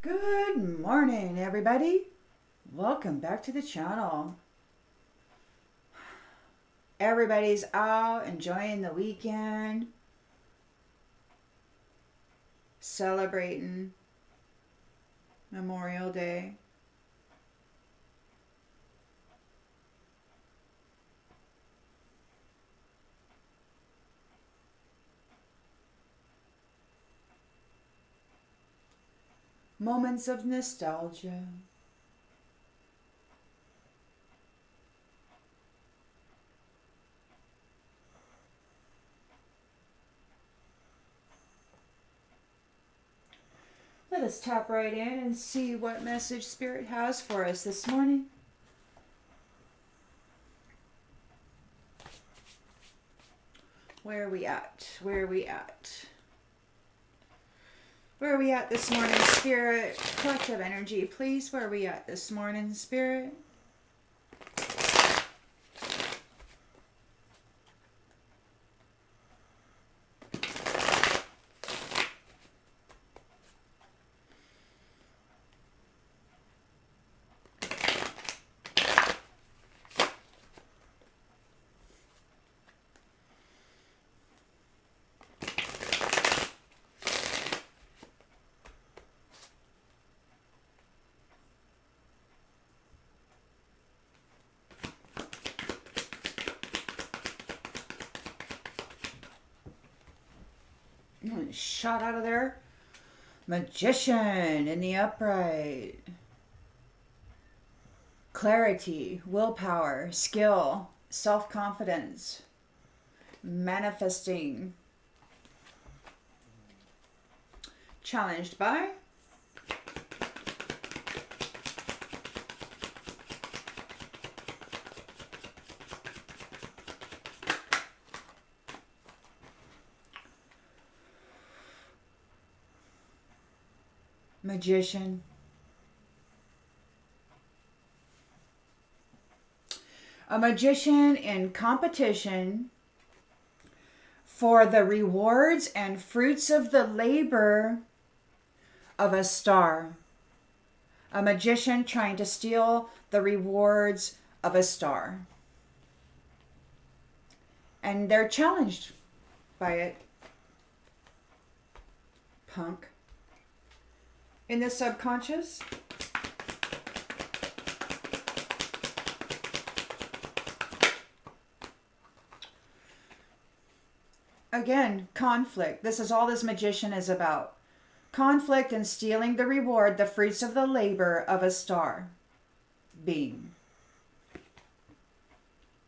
Good morning, everybody. Welcome back to the channel. Everybody's out enjoying the weekend, celebrating Memorial Day. Moments of nostalgia. Let us tap right in and see what message Spirit has for us this morning. Where are we at? Where are we at? Where are we at this morning, Spirit? Collective energy, please. Where are we at this morning, Spirit? Shot out of there. Magician in the upright. Clarity, willpower, skill, self-confidence, manifesting. Challenged by magician. A magician in competition for the rewards and fruits of the labor of a star. A magician trying to steal the rewards of a star. And they're challenged by it. Punk. In the subconscious, again, conflict. This is all this magician is about. Conflict and stealing the reward, the fruits of the labor of a star being.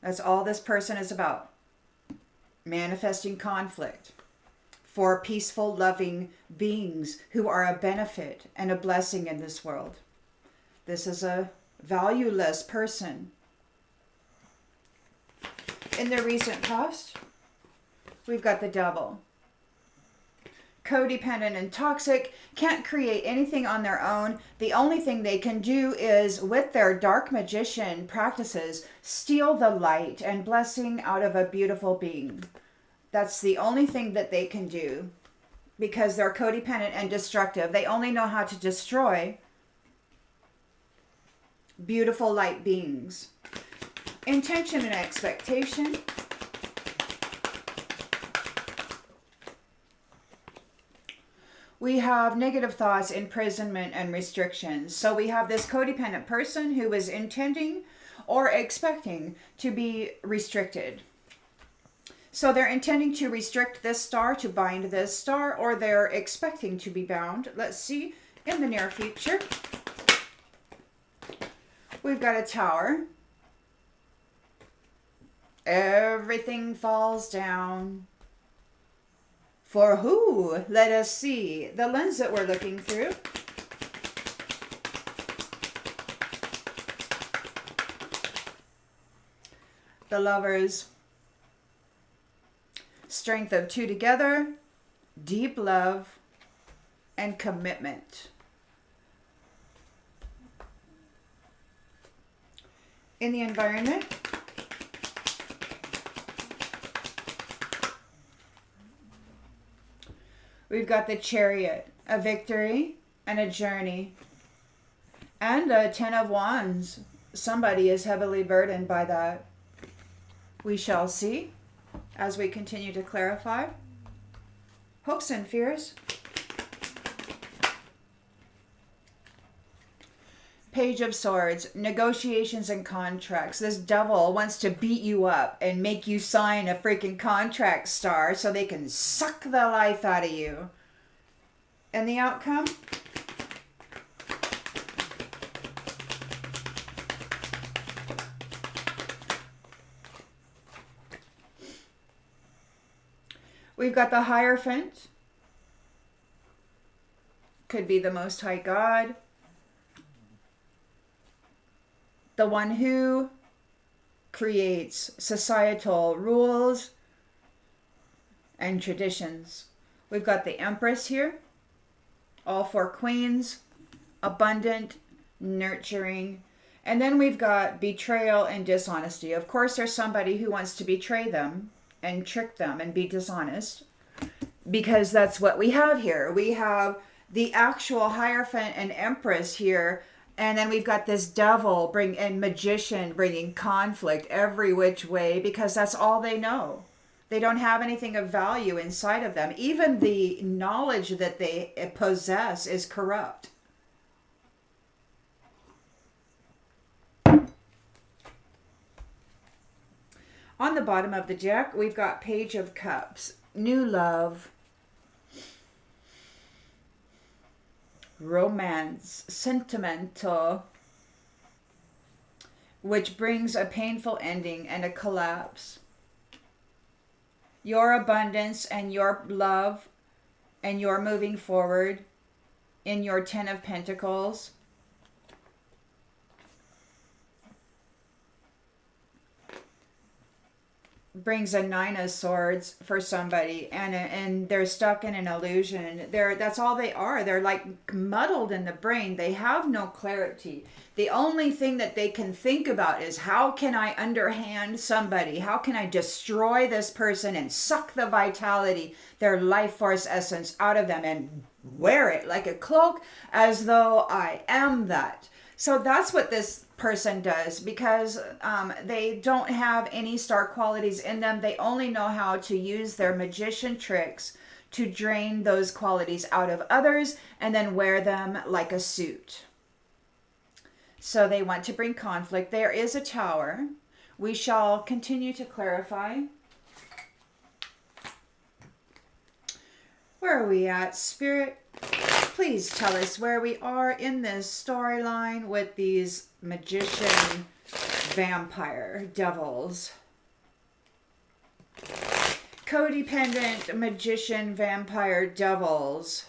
That's all this person is about. Manifesting conflict for peaceful, loving beings who are a benefit and a blessing in this world. This is a valueless person. In the recent past, we've got the devil. Codependent and toxic, can't create anything on their own. The only thing they can do is, with their dark magician practices, steal the light and blessing out of a beautiful being. That's the only thing that they can do, because they're codependent and destructive. They only know how to destroy beautiful light beings. Intention and expectation. We have negative thoughts, imprisonment, and restrictions. So we have this codependent person who is intending or expecting to be restricted. So they're intending to restrict this star, to bind this star, or they're expecting to be bound. Let's see in the near future. We've got a tower. Everything falls down. For who? Let us see. The lens that we're looking through. The Lovers. Strength of two together, deep love, and commitment. In the environment, we've got the Chariot, a victory, and a journey. And a 10 of Wands. Somebody is heavily burdened by that. We shall see as we continue to clarify. Hopes and fears. Page of Swords, negotiations and contracts. This devil wants to beat you up and make you sign a freaking contract, star, so they can suck the life out of you. And the outcome? We've got the Hierophant. Could be the Most High God. The one who creates societal rules and traditions. We've got the Empress here. All four queens. Abundant, nurturing. And then we've got betrayal and dishonesty. Of course, there's somebody who wants to betray them and trick them and be dishonest, because that's what we have here. We have the actual Hierophant and Empress here, and then we've got this devil and magician bringing conflict every which way, because that's all they know. They don't have anything of value inside of them. Even the knowledge that they possess is corrupt. On the bottom of the deck, we've got Page of Cups, new love, romance, sentimental, which brings a painful ending and a collapse. Your abundance and your love and your moving forward in your 10 of Pentacles. Brings a 9 of Swords for somebody, and they're stuck in an illusion. That's all they are. They're like muddled in the brain. They have no clarity. The only thing that they can think about is, how can I underhand somebody? How can I destroy this person and suck the vitality, their life force essence out of them, and wear it like a cloak as though I am that. So that's what this person does, because they don't have any star qualities in them. They only know how to use their magician tricks to drain those qualities out of others and then wear them like a suit. So they want to bring conflict. There is a Tower. We shall continue to clarify. Where are we at, Spirit? Please tell us where we are in this storyline with these magician vampire devils. Codependent magician vampire devils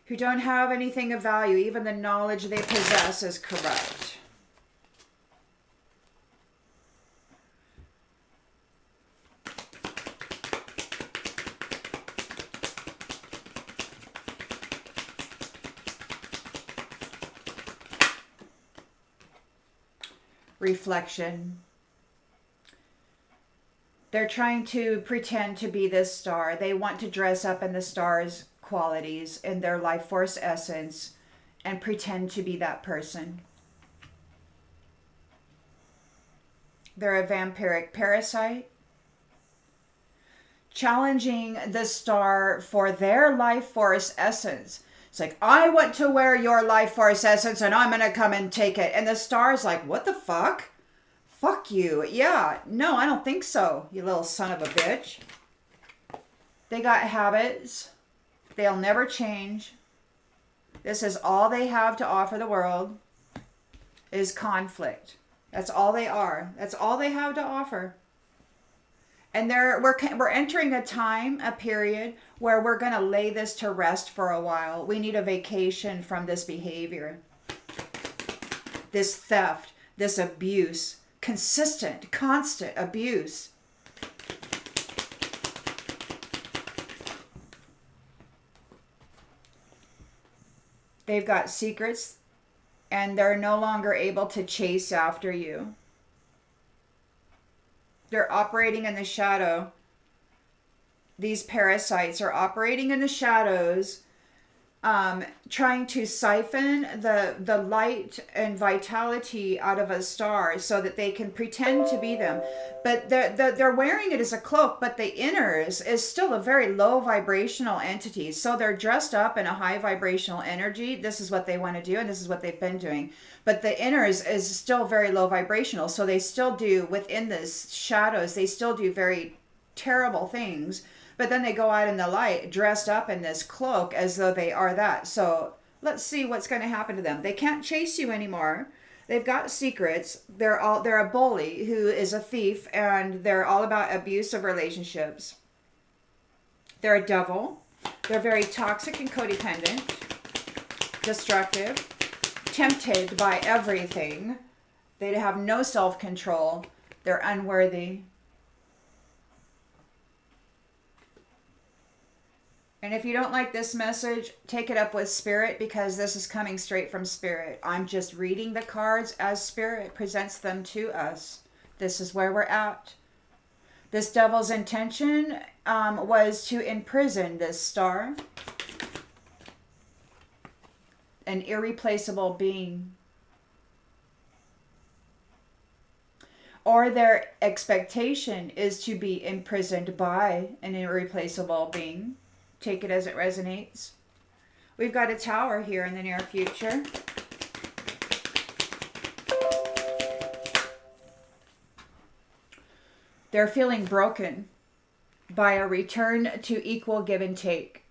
who don't have anything of value. Even the knowledge they possess is corrupt. Reflection. They're trying to pretend to be this star. They want to dress up in the star's qualities, in their life force essence, and pretend to be that person. They're a vampiric parasite, challenging the star for their life force essence. It's like, I want to wear your life force essence and I'm going to come and take it. And the star's like, what the fuck? Fuck you. Yeah, no, I don't think so, you little son of a bitch. They got habits. They'll never change. This is all they have to offer the world, is conflict. That's all they are. That's all they have to offer. And we're entering a time, a period, where we're going to lay this to rest for a while. We need a vacation from this behavior. This theft, this abuse, consistent, constant abuse. They've got secrets, and they're no longer able to chase after you. They're operating in the shadow. these parasites are operating in the shadows, trying to siphon the light and vitality out of a star so that they can pretend to be them. But they're wearing it as a cloak, but the inners is still a very low vibrational entity. So they're dressed up in a high vibrational energy. This is what they want to do, and this is what they've been doing. But the inners is still very low vibrational. So they still do, within this shadows, they still do very terrible things. But then they go out in the light dressed up in this cloak as though they are that. So let's see what's going to happen to them. They can't chase you anymore. They've got secrets. They're a bully who is a thief, and they're all about abusive relationships. They're a devil. They're very toxic and codependent, destructive, tempted by everything. They have no self-control. They're unworthy. And if you don't like this message, take it up with Spirit, because this is coming straight from Spirit. I'm just reading the cards as Spirit presents them to us. This is where we're at. This devil's intention was to imprison this star, an irreplaceable being. Or their expectation is to be imprisoned by an irreplaceable being. Take it as it resonates. We've got a tower here in the near future. They're feeling broken by a return to equal give and take.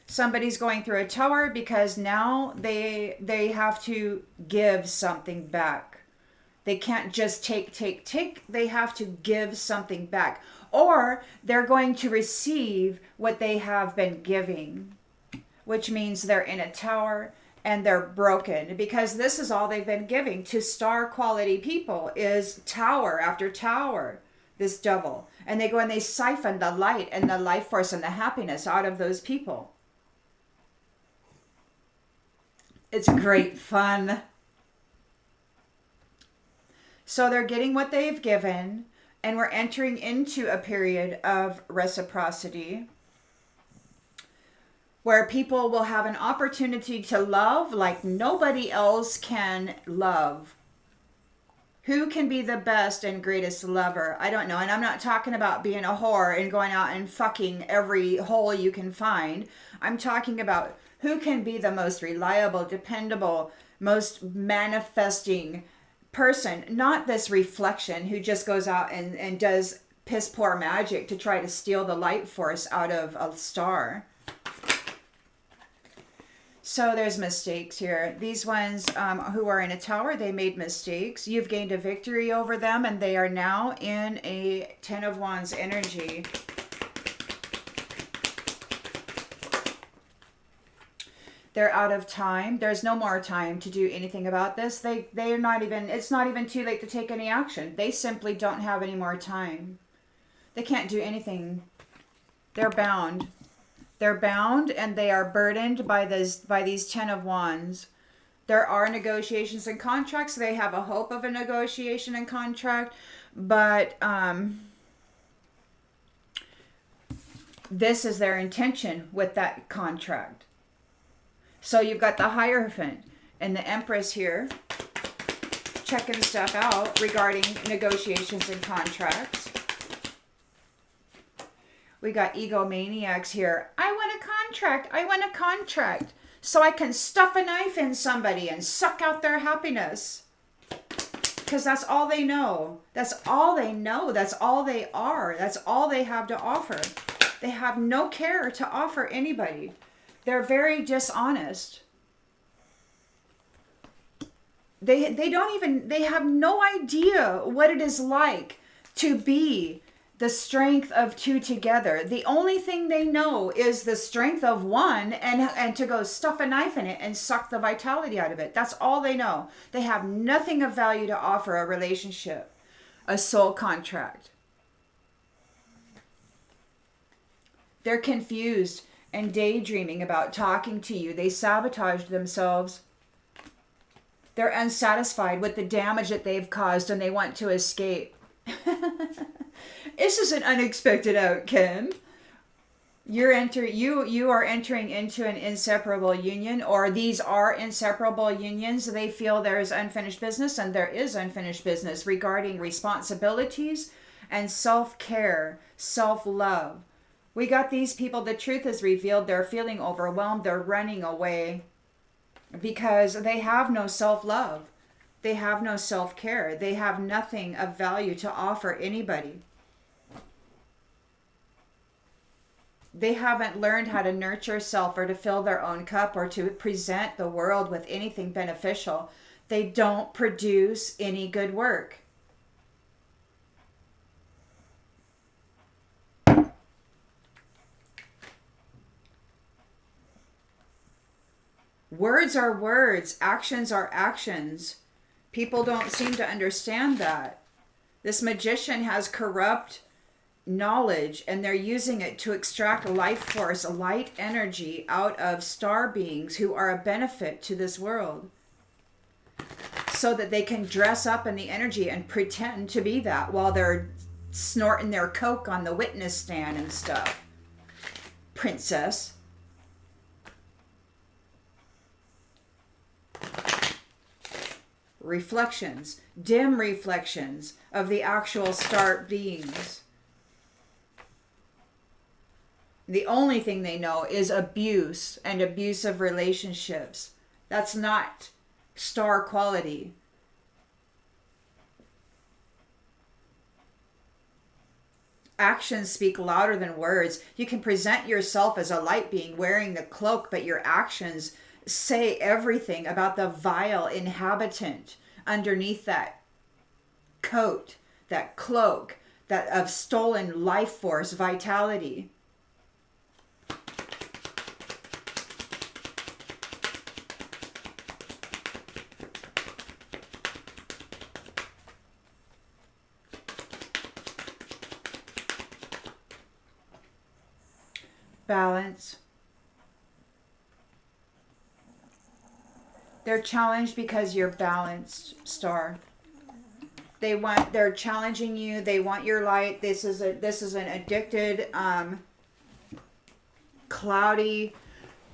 Somebody's going through a tower because now they have to give something back. They can't just take. They have to give something back. Or they're going to receive what they have been giving, which means they're in a tower and they're broken, because this is all they've been giving to star quality people is tower after tower, this devil. And they go and they siphon the light and the life force and the happiness out of those people. It's great fun. So they're getting what they've given. And we're entering into a period of reciprocity where people will have an opportunity to love like nobody else can love. Who can be the best and greatest lover? I don't know. And I'm not talking about being a whore and going out and fucking every hole you can find. I'm talking about who can be the most reliable, dependable, most manifesting person, not this reflection who just goes out and does piss poor magic to try to steal the light force out of a star. So there's mistakes here. These ones who are in a tower, they made mistakes. You've gained a victory over them, and they are now in a 10 of Wands energy. They're out of time. There's no more time to do anything about this. They're not even, it's not even too late to take any action. They simply don't have any more time. They can't do anything. They're bound. They're bound and they are burdened by these 10 of Wands. There are negotiations and contracts. They have a hope of a negotiation and contract, but this is their intention with that contract. So you've got the Hierophant and the Empress here checking stuff out regarding negotiations and contracts. We got egomaniacs here. I want a contract. I want a contract so I can stuff a knife in somebody and suck out their happiness. Because that's all they know. That's all they know. That's all they are. That's all they have to offer. They have no care to offer anybody. They're very dishonest. They have no idea what it is like to be the strength of two together. The only thing they know is the strength of one and to go stuff a knife in it and suck the vitality out of it. That's all they know. They have nothing of value to offer a relationship, a soul contract. They're confused and daydreaming about talking to you. They sabotaged themselves. They're unsatisfied with the damage that they've caused and they want to escape. This is an unexpected outcome. You are entering into an inseparable union, or these are inseparable unions. They feel there is unfinished business, and there is unfinished business regarding responsibilities and self-care, self-love. We got these people, the truth is revealed, they're feeling overwhelmed, they're running away because they have no self-love. They have no self-care. They have nothing of value to offer anybody. They haven't learned how to nurture self, or to fill their own cup, or to present the world with anything beneficial. They don't produce any good work. Words are words, actions are actions. People don't seem to understand that. This magician has corrupt knowledge, and they're using it to extract life force, light energy out of star beings who are a benefit to this world, so that they can dress up in the energy and pretend to be that while they're snorting their coke on the witness stand and stuff. Princess. Reflections, dim reflections of the actual star beings. The only thing they know is abuse and abusive relationships. That's not star quality. Actions speak louder than words. You can present yourself as a light being wearing the cloak, but your actions say everything about the vile inhabitant underneath that coat, that cloak, that of stolen life force, vitality. Balance. They're challenged because you're balanced, star. They're challenging you. They want your light. This is an addicted, cloudy,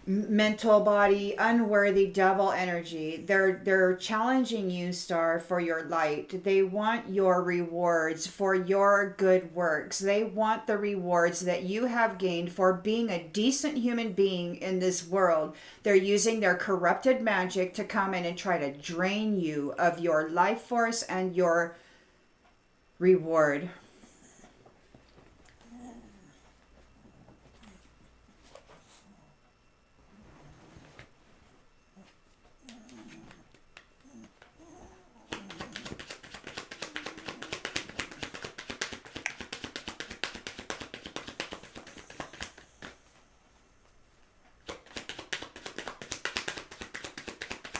mental body, unworthy devil energy. They're challenging you, star, for your light. They want your rewards for your good works. They want the rewards that you have gained for being a decent human being in this world. They're using their corrupted magic to come in and try to drain you of your life force and your reward.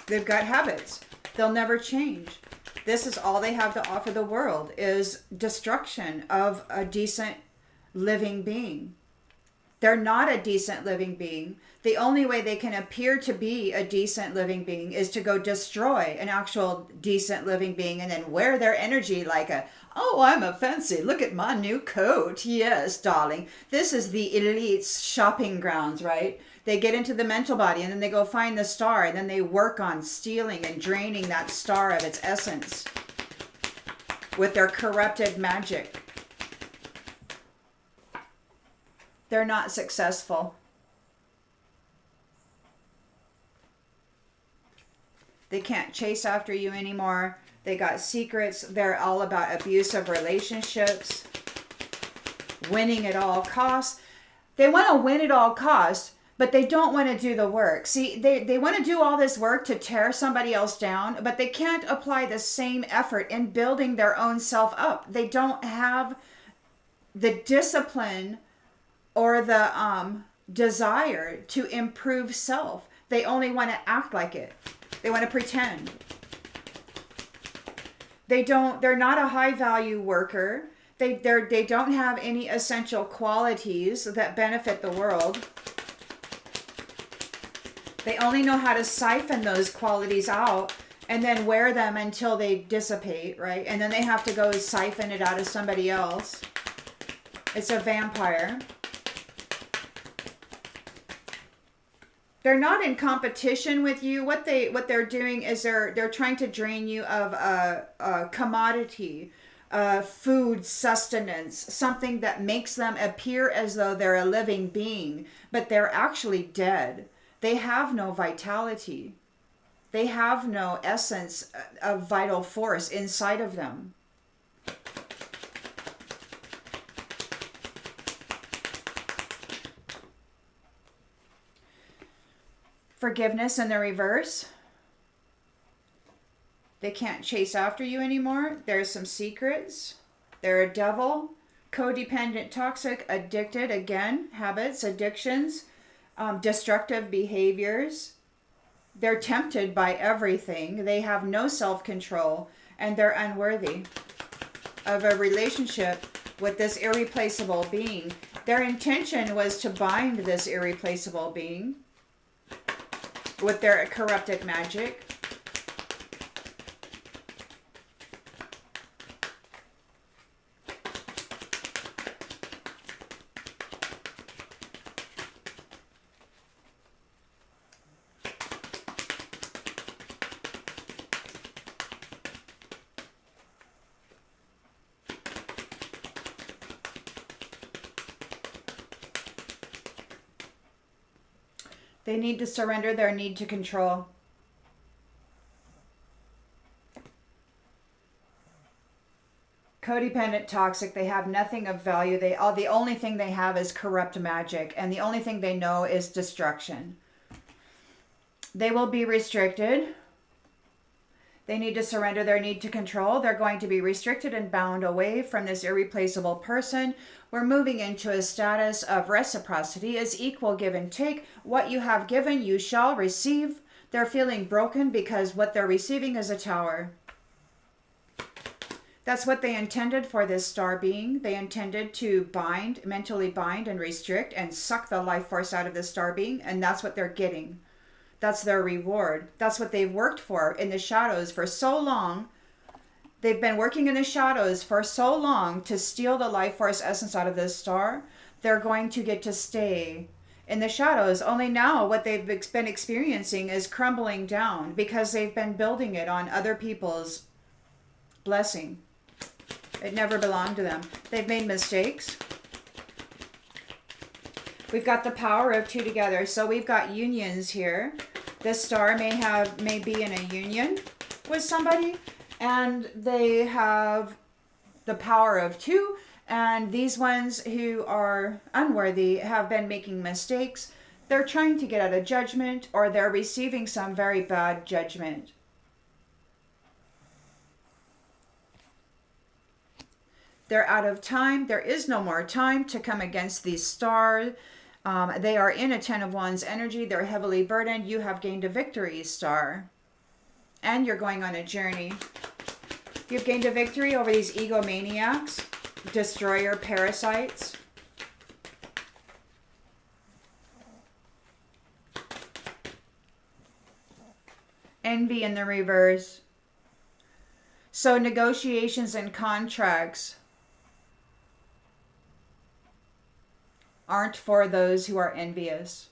They've got habits. They'll never change. This is all they have to offer the world, is destruction of a decent living being. They're not a decent living being. The only way they can appear to be a decent living being is to go destroy an actual decent living being and then wear their energy like oh, I'm a fancy. Look at my new coat. Yes, darling. This is the elite's shopping grounds, right? They get into the mental body and then they go find the star, and then they work on stealing and draining that star of its essence with their corrupted magic. They're not successful. They can't chase after you anymore. They got secrets. They're all about abusive relationships, winning at all costs. They want to win at all costs, but they don't want to do the work. See, they want to do all this work to tear somebody else down, but they can't apply the same effort in building their own self up. They don't have the discipline or the desire to improve self. They only want to act like it. They want to pretend. They're not a high value worker. They don't have any essential qualities that benefit the world. They only know how to siphon those qualities out and then wear them until they dissipate, right? And then they have to go siphon it out of somebody else. It's a vampire. They're not in competition with you. What they're doing is they're trying to drain you of a commodity, food sustenance, something that makes them appear as though they're a living being, but they're actually dead. They have no vitality. They have no essence of vital force inside of them. Forgiveness in the reverse. They can't chase after you anymore. There's some secrets. They're a devil. Codependent, toxic, addicted, again, habits, addictions, destructive behaviors. They're tempted by everything. They have no self-control, and they're unworthy of a relationship with this irreplaceable being. Their intention was to bind this irreplaceable being with their corrupted magic. They need to surrender their need to control. Codependent, toxic, they have nothing of value. The only thing they have is corrupt magic, and the only thing they know is destruction. They will be restricted. They need to surrender their need to control. They're going to be restricted and bound away from this irreplaceable person. We're moving into a status of reciprocity as equal give and take. What you have given, you shall receive. They're feeling broken because what they're receiving is a tower. That's what they intended for this star being. They intended to bind, mentally bind and restrict and suck the life force out of this star being, and that's what they're getting. That's their reward. That's what they've worked for in the shadows for so long. They've been working in the shadows for so long to steal the life force essence out of this star. They're going to get to stay in the shadows. Only now what they've been experiencing is crumbling down because they've been building it on other people's blessing. It never belonged to them. They've made mistakes. We've got the power of two together. So we've got unions here. This star may be in a union with somebody, and they have the power of two. And these ones who are unworthy have been making mistakes. They're trying to get out of judgment, or they're receiving some very bad judgment. They're out of time. There is no more time to come against these stars. They are in a 10 of Wands energy. They're heavily burdened. You have gained a victory, star. And you're going on a journey. You've gained a victory over these egomaniacs, destroyer parasites. Envy in the reverse. So negotiations and contracts aren't for those who are envious.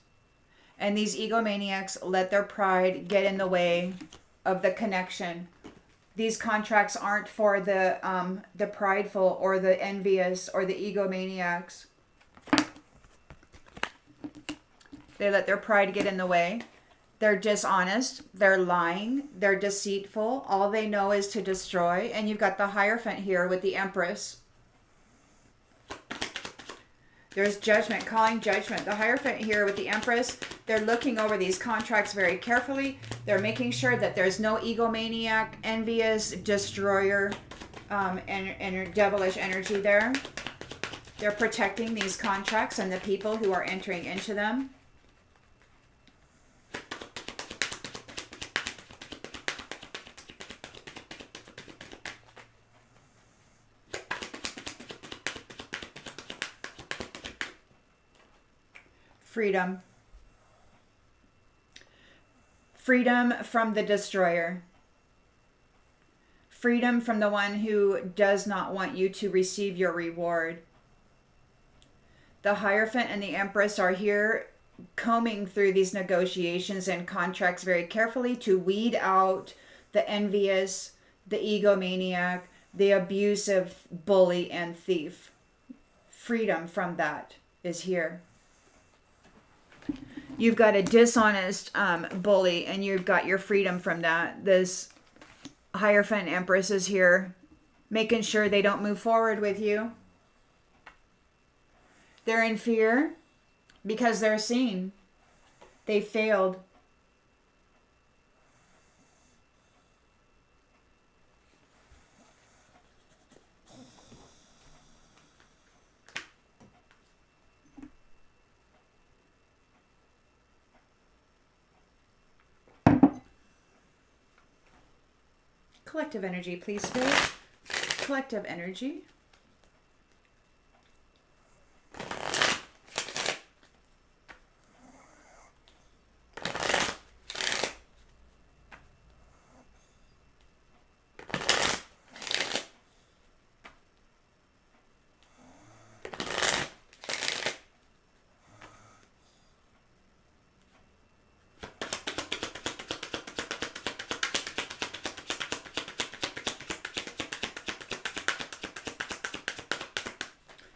And these egomaniacs let their pride get in the way of the connection. These contracts aren't for the prideful or the envious or the egomaniacs. They let their pride get in the way. They're dishonest. They're lying. They're deceitful. All they know is to destroy. And you've got the Hierophant here with the Empress. There's judgment, calling judgment. The Hierophant here with the Empress, they're looking over these contracts very carefully. They're making sure that there's no egomaniac, envious, destroyer, and devilish energy there. They're protecting these contracts and the people who are entering into them. Freedom. Freedom from the destroyer. Freedom from the one who does not want you to receive your reward. The Hierophant and the Empress are here combing through these negotiations and contracts very carefully to weed out the envious, the egomaniac, the abusive bully and thief. Freedom from that is here. You've got a dishonest bully, and you've got your freedom from that. This Hierophant Empress is here, making sure they don't move forward with you. They're in fear because they're seen. They failed. Collective energy, please, Spirit. Collective energy.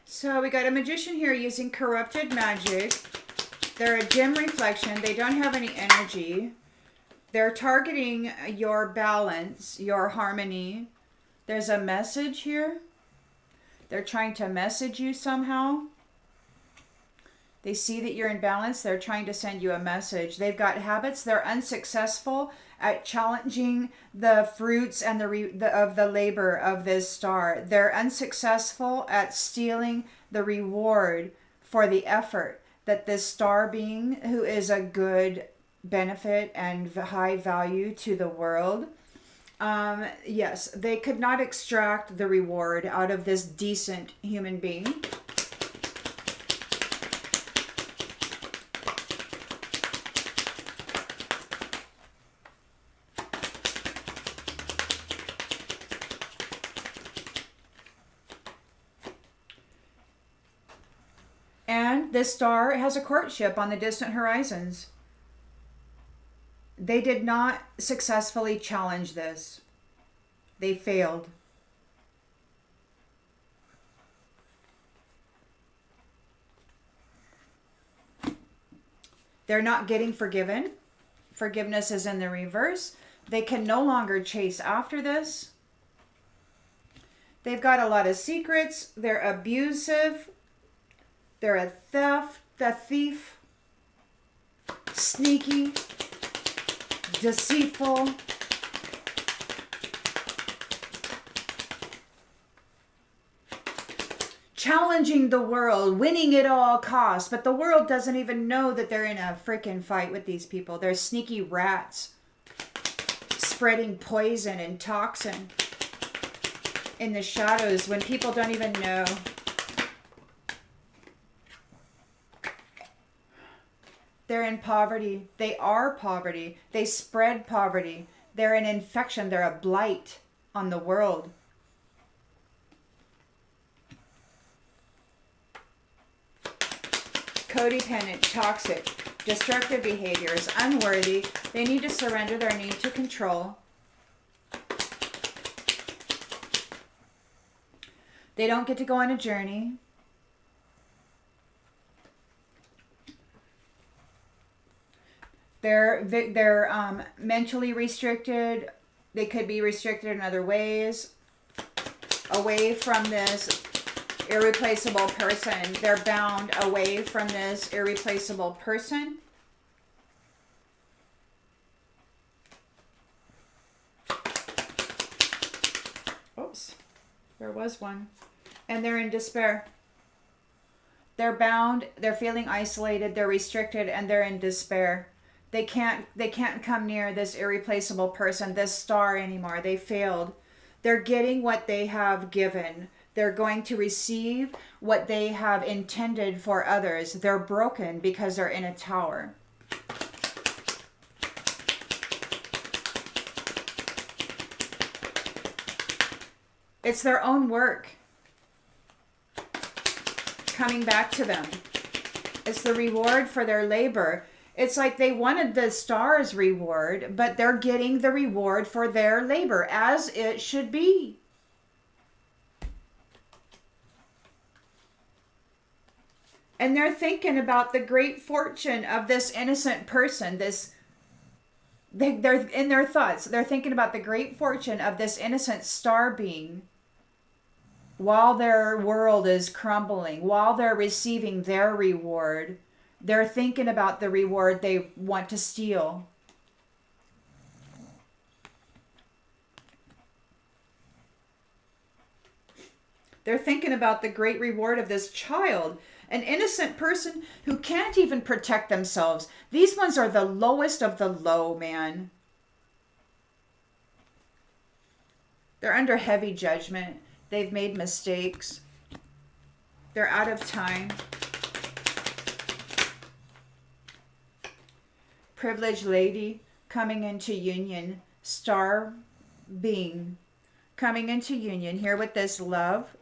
So we got a magician here using corrupted magic. They're a dim reflection. They don't have any energy. They're targeting your balance, your harmony. There's a message here. They're trying to message you somehow. They see that you're in balance. They're trying to send you a message. They've got habits. They're unsuccessful at challenging the fruits and of the labor of this star. They're unsuccessful at stealing the reward for the effort that this star being, who is a good benefit and high value to the world, yes, they could not extract the reward out of this decent human being. And this star has a courtship on the distant horizons. They did not successfully challenge this. They failed. They're not getting forgiven. Forgiveness is in the reverse. They can no longer chase after this. They've got a lot of secrets. They're abusive. They're a thief, sneaky, deceitful. Challenging the world, winning at all costs, but the world doesn't even know that they're in a freaking fight with these people. They're sneaky rats, spreading poison and toxin in the shadows when people don't even know. They're in poverty. They are poverty. They spread poverty. They're an infection. They're a blight on the world. Codependent, toxic, destructive behaviors, unworthy. They need to surrender their need to control. They don't get to go on a journey. They're mentally restricted. They could be restricted in other ways. Away from this irreplaceable person. They're bound away from this irreplaceable person. Oops, there was one. And they're in despair. They're bound, they're feeling isolated, they're restricted, and they're in despair. They can't come near this irreplaceable person, this star anymore. They failed. They're getting what they have given. They're going to receive what they have intended for others. They're broken because they're in a tower. It's their own work. coming back to them. It's the reward for their labor. It's like they wanted the star's reward, but they're getting the reward for their labor, as it should be. And they're thinking about the great fortune of this innocent person. They're in their thoughts. They're thinking about the great fortune of this innocent star being while their world is crumbling, while they're receiving their reward. They're thinking about the reward they want to steal. They're thinking about the great reward of this child, an innocent person who can't even protect themselves. These ones are the lowest of the low, man. They're under heavy judgment. They've made mistakes. They're out of time. Privileged lady coming into union. Star being coming into union here with this love.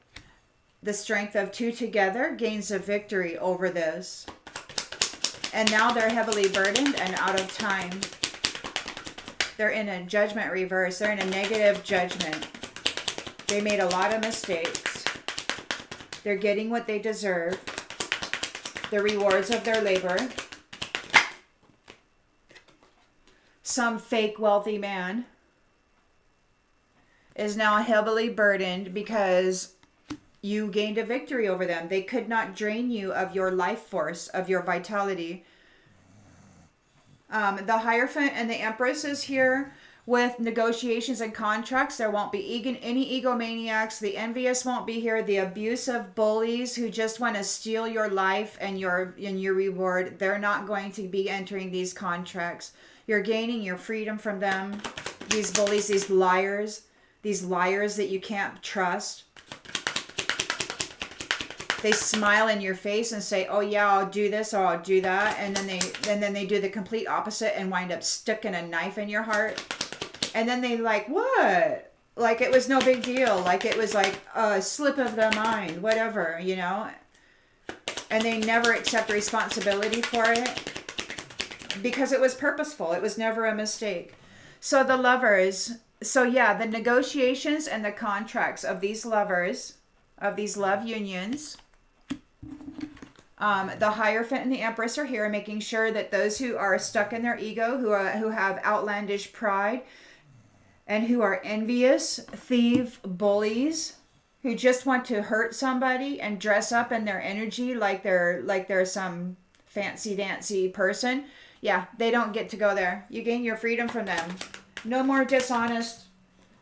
The strength of two together gains a victory over this. And now they're heavily burdened and out of time. They're in a judgment reverse. They're in a negative judgment. They made a lot of mistakes. They're getting what they deserve. The rewards of their labor. Some fake wealthy man is now heavily burdened because you gained a victory over them. They could not drain you of your life force, of your vitality. The Hierophant and the Empress is here with negotiations and contracts. There won't be any egomaniacs. The envious won't be here. The abusive bullies who just want to steal your life and your reward, they're not going to be entering these contracts. You're gaining your freedom from them. These bullies, these liars that you can't trust. They smile in your face and say, "Oh yeah, I'll do this or I'll do that," and then they do the complete opposite and wind up sticking a knife in your heart. And then they like, what? Like it was no big deal. Like it was like a slip of the mind, whatever, you know. And they never accept responsibility for it because it was purposeful. It was never a mistake. So the lovers, the negotiations and the contracts of these lovers, of these love unions. The Hierophant and the Empress are here, making sure that those who are stuck in their ego, who have outlandish pride, and who are envious, thief, bullies, who just want to hurt somebody and dress up in their energy like they're some fancy dancy person. Yeah, they don't get to go there. You gain your freedom from them. No more dishonest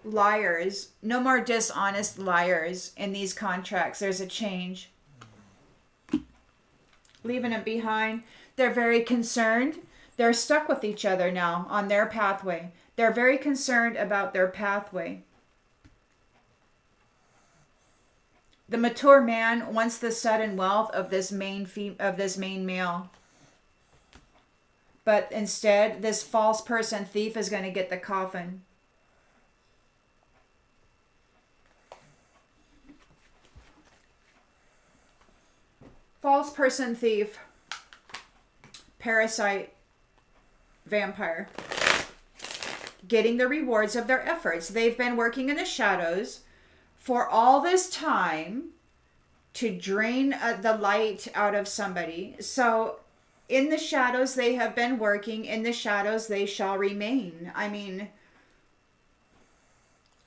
liars. No more dishonest liars in these contracts. There's a change. Leaving it behind. They're very concerned. They're stuck with each other now on their pathway. They're very concerned about their pathway. The mature man wants the sudden wealth of this main male. But instead, this false person thief is going to get the coffin. False person thief, parasite, vampire, getting the rewards of their efforts. They've been working in the shadows for all this time to drain the light out of somebody. So in the shadows they have been working, in the shadows they shall remain. I mean,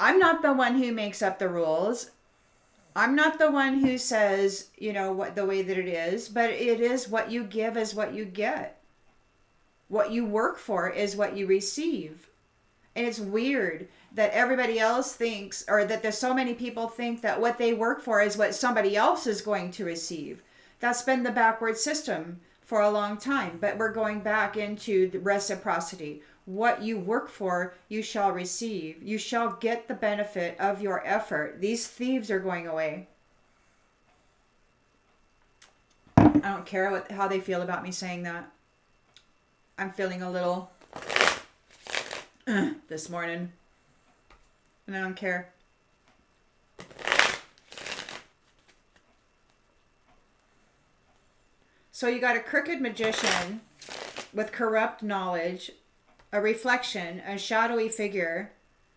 I'm not the one who makes up the rules. I'm not the one who says, what the way that it is, but it is what you give is what you get. What you work for is what you receive. And it's weird that everybody else thinks, or that there's so many people think that what they work for is what somebody else is going to receive. That's been the backward system for a long time, but we're going back into the reciprocity. What you work for, you shall receive. You shall get the benefit of your effort. These thieves are going away. I don't care how they feel about me saying that. I'm feeling a little this morning. And I don't care. So you got a crooked magician with corrupt knowledge, a reflection, a shadowy figure,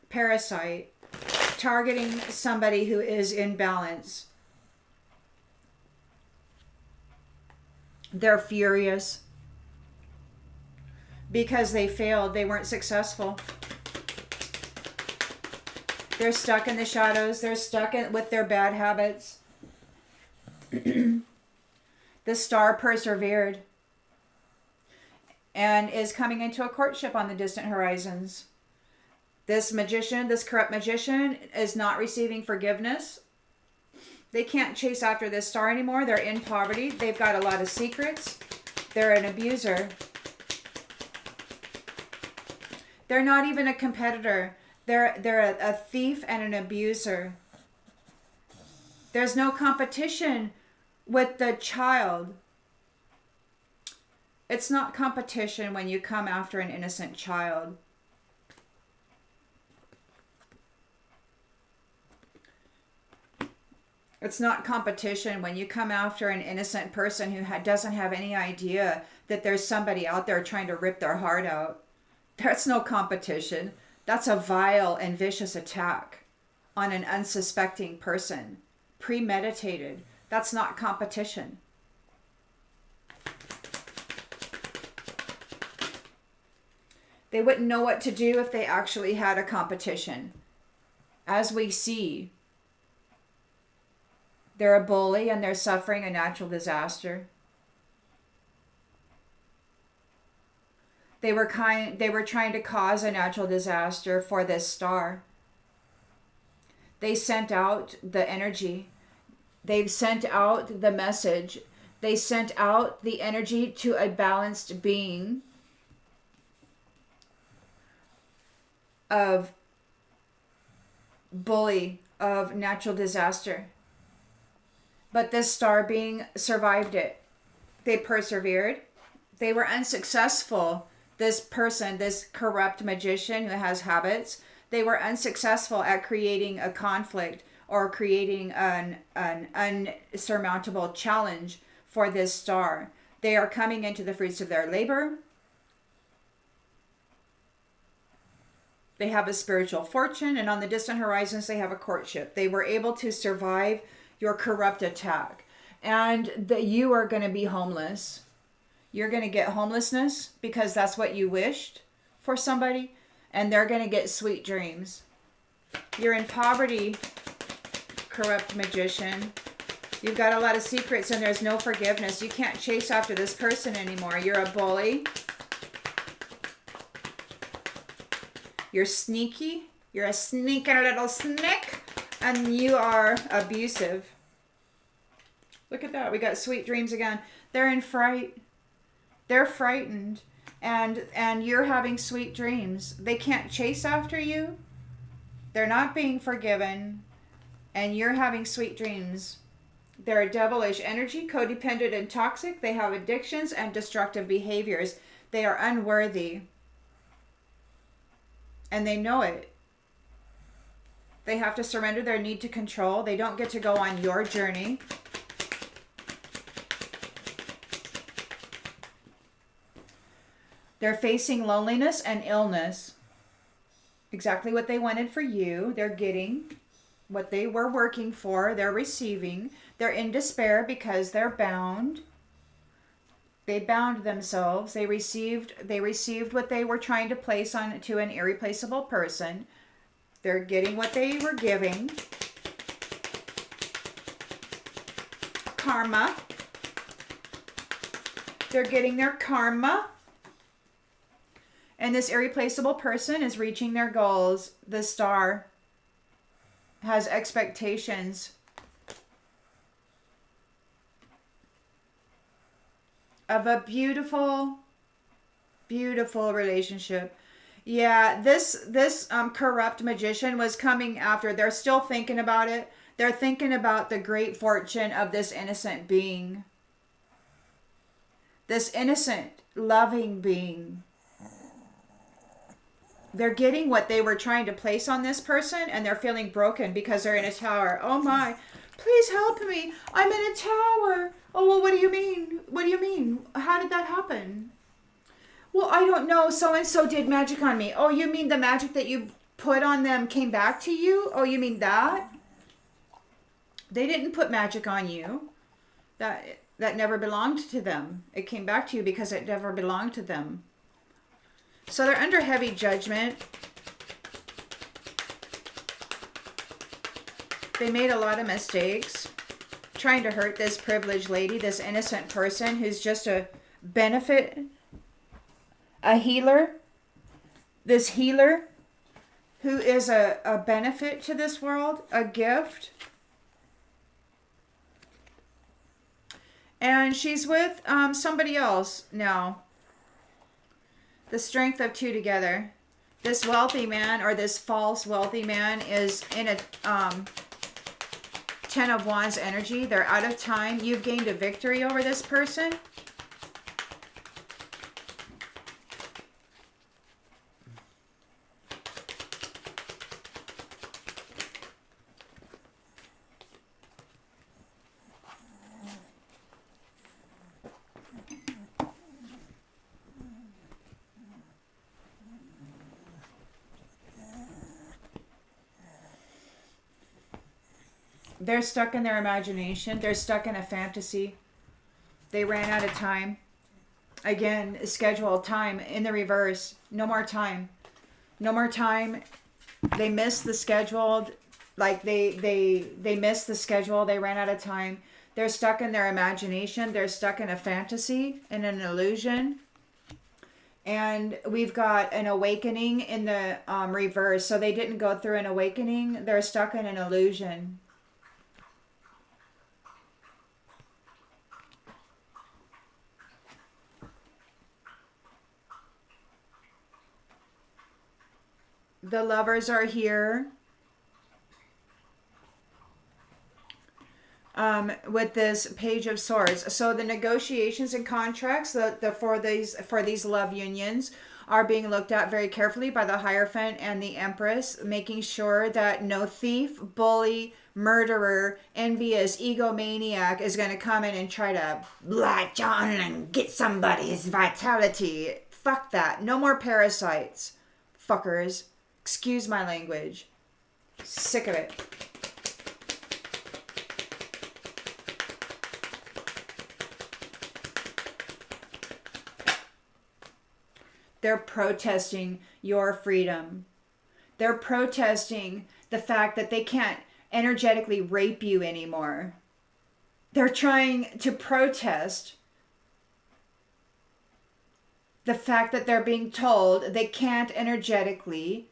parasite, targeting somebody who is in balance. They're furious because they failed. They weren't successful. They're stuck in the shadows. They're stuck with their bad habits. The star persevered and is coming into a courtship on the distant horizons. This magician, this corrupt magician, is not receiving forgiveness. They can't chase after this star anymore. They're in poverty. They've got a lot of secrets. They're an abuser. They're not even a competitor. They're a thief and an abuser. There's no competition with the child. It's not competition when you come after an innocent child. It's not competition when you come after an innocent person who doesn't have any idea that there's somebody out there trying to rip their heart out. That's no competition. That's a vile and vicious attack on an unsuspecting person. Premeditated. That's not competition. They wouldn't know what to do if they actually had a competition. As we see, they're a bully and they're suffering a natural disaster. They were trying to cause a natural disaster for this star. They sent out the energy. They've sent out the message. They sent out the energy to a balanced being of bully, of natural disaster. But this star being survived it. They persevered. They were unsuccessful. This person, this corrupt magician who has habits, they were unsuccessful at creating a conflict or creating an unsurmountable challenge for this star. They are coming into the fruits of their labor. They have a spiritual fortune, and on the distant horizons, they have a courtship. They were able to survive your corrupt attack, and that you are going to be homeless. You're going to get homelessness because that's what you wished for somebody, and they're going to get sweet dreams. You're in poverty, corrupt magician. You've got a lot of secrets and there's no forgiveness. You can't chase after this person anymore. You're a bully. You're sneaky. You're a sneaky little snake. And you are abusive. Look at that. We got sweet dreams again. They're in fright. They're frightened. And you're having sweet dreams. They can't chase after you. They're not being forgiven. And you're having sweet dreams. They're a devilish energy, codependent and toxic. They have addictions and destructive behaviors. They are unworthy. And they know it. They have to surrender their need to control. They don't get to go on your journey. They're facing loneliness and illness. Exactly what they wanted for you. They're getting what they were working for. They're receiving. They're in despair because they're bound. They bound themselves. They received what they were trying to place on to an irreplaceable person. They're getting what they were giving. Karma. They're getting their karma. And this irreplaceable person is reaching their goals. The star has expectations of a beautiful, beautiful relationship. Yeah, this corrupt magician was coming after. They're still thinking about it. They're thinking about the great fortune of this innocent being. This innocent, loving being. They're getting what they were trying to place on this person, and they're feeling broken because they're in a tower. Oh my, please help me. I'm in a tower. Oh, well, what do you mean? What do you mean? How did that happen? Well, I don't know. So and so did magic on me. Oh, you mean the magic that you put on them came back to you? Oh, you mean that? They didn't put magic on you. That never belonged to them. It came back to you because it never belonged to them. So they're under heavy judgment. They made a lot of mistakes trying to hurt this privileged lady, this innocent person who's just a benefit, a healer. This healer who is a benefit to this world, a gift. And she's with somebody else now. The strength of two together. This wealthy man, or this false wealthy man, is in a Ten of Wands energy. They're out of time. You've gained a victory over this person. They're stuck in their imagination. They're stuck in a fantasy. They ran out of time. Again, scheduled time in the reverse. No more time. No more time. They missed the scheduled. Like they missed the schedule. They ran out of time. They're stuck in their imagination. They're stuck in a fantasy, in an illusion. And we've got an awakening in the reverse. So they didn't go through an awakening. They're stuck in an illusion. The lovers are here. With this Page of Swords. So the negotiations and contracts for these love unions are being looked at very carefully by the Hierophant and the Empress, making sure that no thief, bully, murderer, envious, egomaniac is going to come in and try to latch on and get somebody's vitality. Fuck that. No more parasites. Fuckers. Excuse my language. Sick of it. They're protesting your freedom. They're protesting the fact that they can't energetically rape you anymore. They're trying to protest the fact that they're being told they can't energetically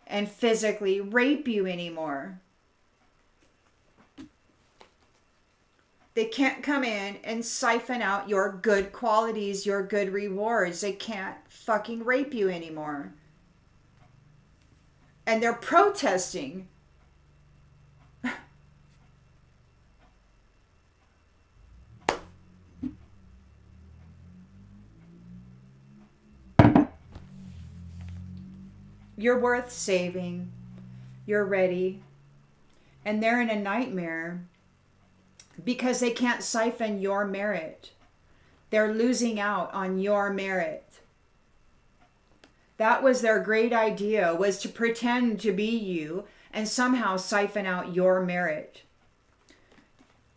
and physically rape you anymore. They can't come in and siphon out your good qualities, your good rewards. They can't fucking rape you anymore. And they're protesting. You're worth saving. You're ready. And they're in a nightmare because they can't siphon your merit. They're losing out on your merit. That was their great idea, was to pretend to be you and somehow siphon out your merit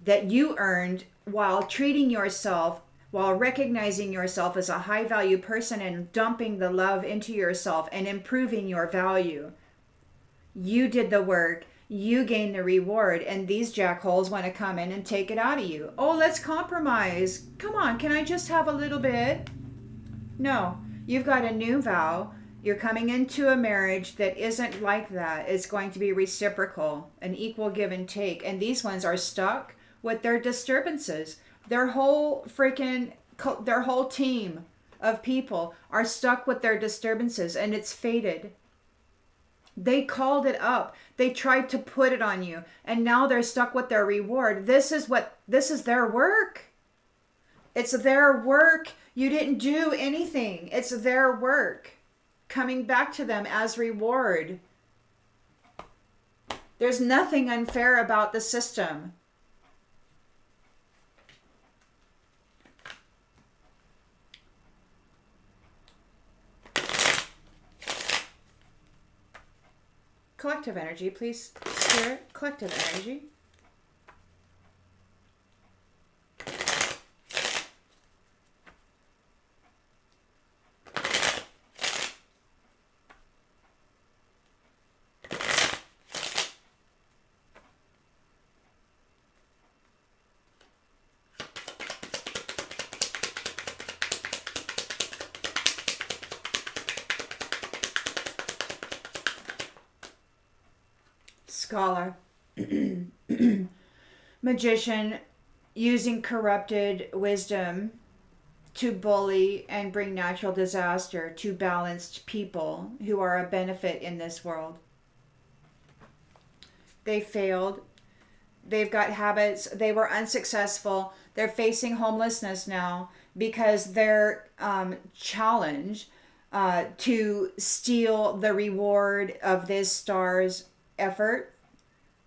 that you earned while treating yourself, while recognizing yourself as a high value person and dumping the love into yourself and improving your value. You did the work. You gain the reward, and these jackholes want to come in and take it out of you. Oh, let's compromise. Come on, can I just have a little bit? No, you've got a new vow. You're coming into a marriage that isn't like that. It's going to be reciprocal, an equal give and take. And these ones are stuck with their disturbances. Their whole team of people are stuck with their disturbances, and it's fated. They called it up. They tried to put it on you, and now they're stuck with their reward. This is their work. It's their work. You didn't do anything. It's their work coming back to them as reward. There's nothing unfair about the system. Collective energy, please. Spirit, collective energy. Scholar. Magician, using corrupted wisdom to bully and bring natural disaster to balanced people who are a benefit in this world. They failed. They've got habits. They were unsuccessful. They're facing homelessness now because their challenge to steal the reward of this star's effort,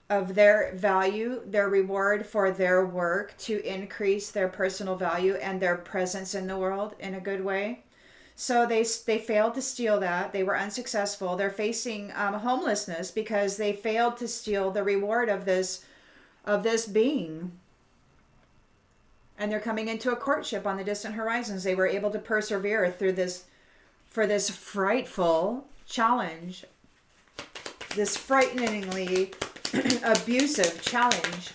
of their value, their reward for their work to increase their personal value and their presence in the world in a good way. So they failed to steal that. They were unsuccessful. They're facing homelessness because they failed to steal the reward of this being. And they're coming into a courtship on the distant horizons. They were able to persevere through this frightful challenge, this frighteningly abusive challenge.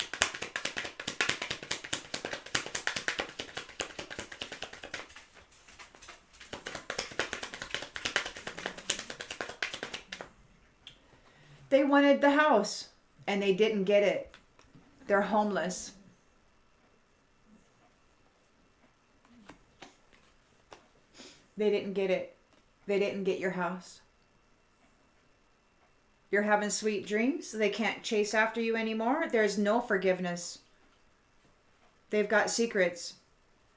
They wanted the house and they didn't get it. They're homeless. They didn't get it. They didn't get your house. You're having sweet dreams. They can't chase after you anymore. There's no forgiveness. They've got secrets.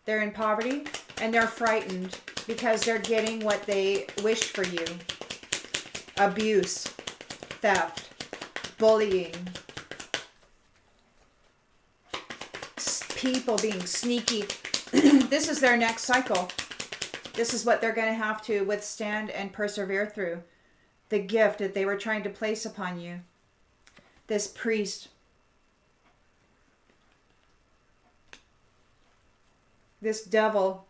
They're in poverty and they're frightened because they're getting what they wished for you. Abuse, theft, bullying, people being sneaky. This is their next cycle. This is what they're going to have to withstand and persevere through. The gift that they were trying to place upon you. This priest. This devil.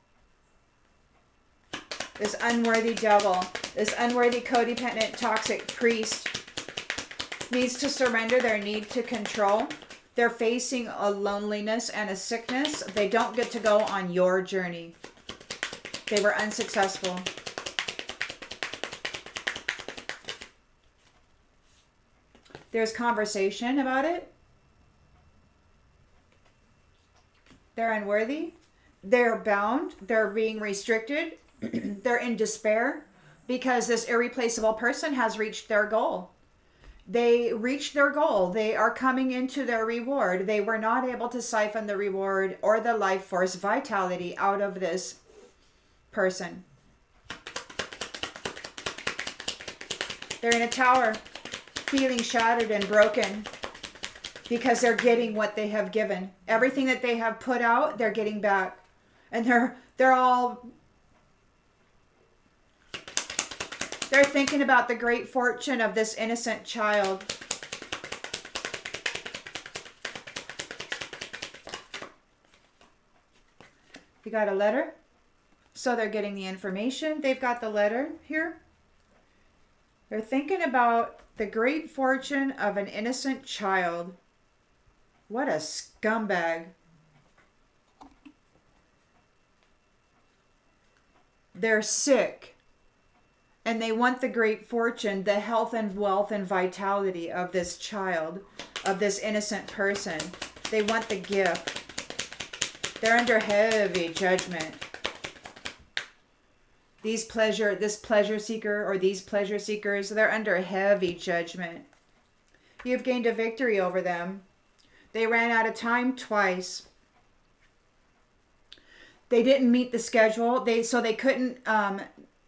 This unworthy devil. This unworthy, codependent, toxic priest needs to surrender their need to control. They're facing a loneliness and a sickness. They don't get to go on your journey. They were unsuccessful. There's conversation about it. They're unworthy. They're bound. They're being restricted. They're in despair because this irreplaceable person has reached their goal. They reached their goal. They are coming into their reward. They were not able to siphon the reward or the life force vitality out of this person. They're in a tower, feeling shattered and broken because they're getting what they have given. Everything that they have put out, they're getting back. And they're thinking about the great fortune of this innocent child. You got a letter? So they're getting the information. They've got the letter here. They're thinking about the great fortune of an innocent child. What a scumbag. They're sick. And they want the great fortune, the health and wealth and vitality of this child, of this innocent person. They want the gift. They're under heavy judgment. This pleasure seeker or these pleasure seekers, they're under heavy judgment. You've gained a victory over them. They ran out of time twice. They didn't meet the schedule. So they couldn't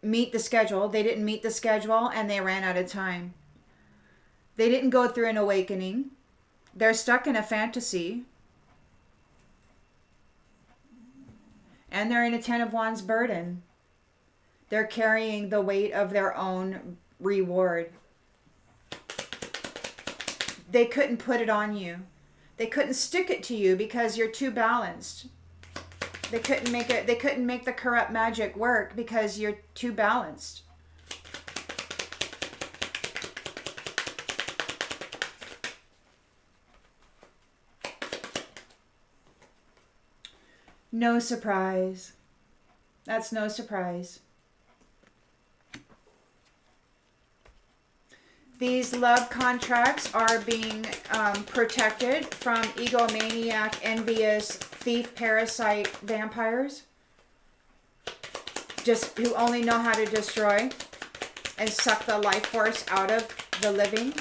meet the schedule. They didn't meet the schedule and they ran out of time. They didn't go through an awakening. They're stuck in a fantasy. And they're in a Ten of Wands burden. They're carrying the weight of their own reward. They couldn't put it on you. They couldn't stick it to you because you're too balanced. They couldn't make it. They couldn't make the corrupt magic work because you're too balanced. No surprise. That's no surprise. These love contracts are being protected from egomaniac, envious, thief, parasite vampires. Just who only know how to destroy and suck the life force out of the living.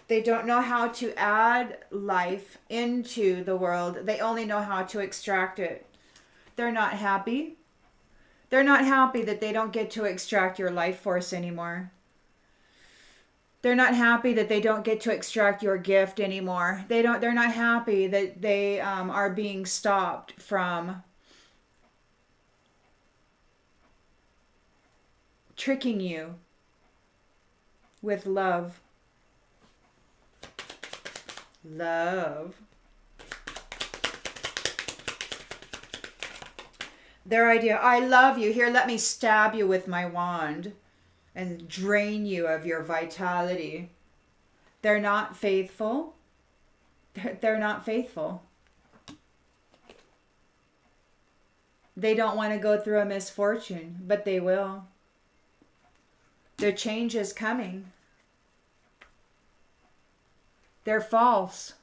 They don't know how to add life into the world. They only know how to extract it. They're not happy. They're not happy that they don't get to extract your life force anymore. They're not happy that they don't get to extract your gift anymore. They're not happy that they are being stopped from tricking you with love. Love. Their idea, I love you. Here, let me stab you with my wand and drain you of your vitality. They're not faithful. They're not faithful. They don't want to go through a misfortune, but they will. Their change is coming. They're false.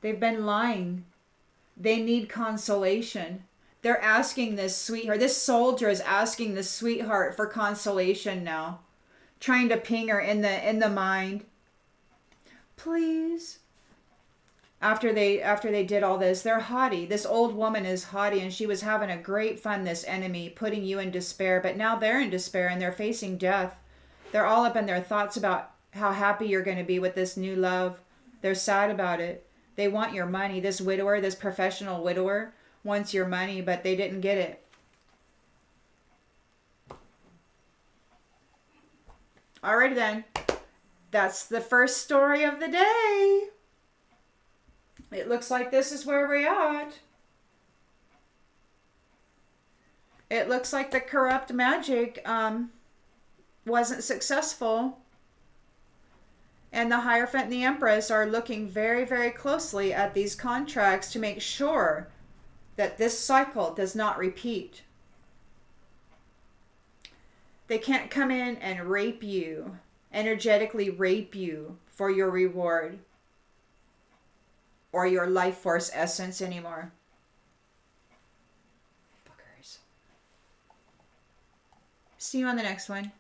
They've been lying. They need consolation. They're asking this sweetheart. This soldier is asking this sweetheart for consolation now. Trying to ping her in the mind. Please. After they did all this, they're haughty. This old woman is haughty, and she was having a great fun, this enemy, putting you in despair. But now they're in despair and they're facing death. They're all up in their thoughts about how happy you're going to be with this new love. They're sad about it. They want your money. This widower, this professional widower, wants your money, but they didn't get it. Alrighty then. That's the first story of the day. It looks like this is where we're at. It looks like the corrupt magic wasn't successful. And the Hierophant and the Empress are looking very, very closely at these contracts to make sure that this cycle does not repeat. They can't come in and rape you, energetically rape you for your reward or your life force essence anymore. Fuckers. See you on the next one.